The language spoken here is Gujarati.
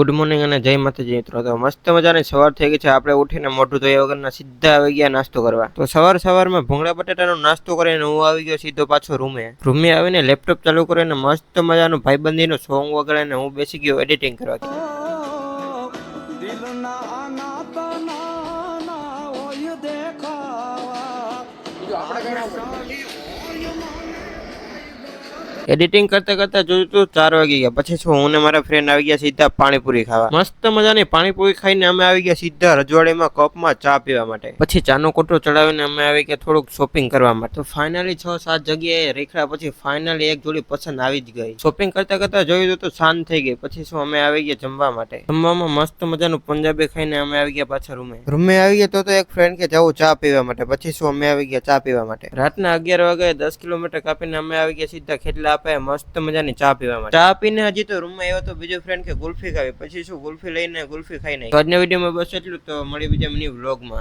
ગુડ મોર્નિંગ અને જય માતાજી મિત્રો। તો મસ્ત મજાની સવાર થઈ ગઈ છે। આપણે ઉઠીને મોઢું ધોયા વગરના સીધા આવી ગયા નાસ્તો કરવા। તો સવારમાં ભૂંગળા બટાટાનો નાસ્તો કરીને હું આવી ગયો સીધો પાછો રૂમે આવીને લેપટોપ ચાલુ કરીને મસ્ત મજાનું ભાઈબંધીનું સોંગ વગાડીને હું બેસી ગયો એડિટિંગ કરવા। એડિટિંગ કરતા કરતા જોયું તો 4 વાગી ગયા। પછી હું ને મારા ફ્રેન્ડ આવી ગયા સીધા પાણીપુરી ખાવા। મસ્ત મજાની પાણીપુરી ખાઈને અમે આવી ગયા સીધા રજવાડીમાં કપમાં ચા પીવા માટે। પછી ચાનો કોટો ચડાવીને અમે આવી ગયા થોડુંક શોપિંગ કરવા માટે। તો ફાઇનલી 6-7 જગ્યાએ રેખડા પછી ફાઇનલી એક જોડી પસંદ આવી જ ગઈ। શોપિંગ કરતા કરતા જોયું તો શાંત થઈ ગઈ। પછી અમે આવી ગયા જમવા માટે। જમવામાં મસ્ત મજાનું પંજાબી ખાઈને અમે આવી ગયા પાછા રૂમે આવી ગયા તો એક ફ્રેન્ડ કે જાવું ચા પીવા માટે। પછી અમે આવી ગયા ચા પીવા માટે। રાતના 11 વાગે 10 કિલોમીટર કાપીને અમે આવી ગયા સીધા ખેડલા મસ્ત મજાની ચા પીવા માટે। ચા પીને હજી તો રૂમમાં આવ્યો તો બીજો ફ્રેન્ડ કે ગુલ્ફી ખાવી। પછી ગુલ્ફી લઈને ગુલ્ફી ખાઈ નહીં। આજના વિડીયોમાં બસ એટલું। તો મળી બીજા મિની વ્લોગમાં।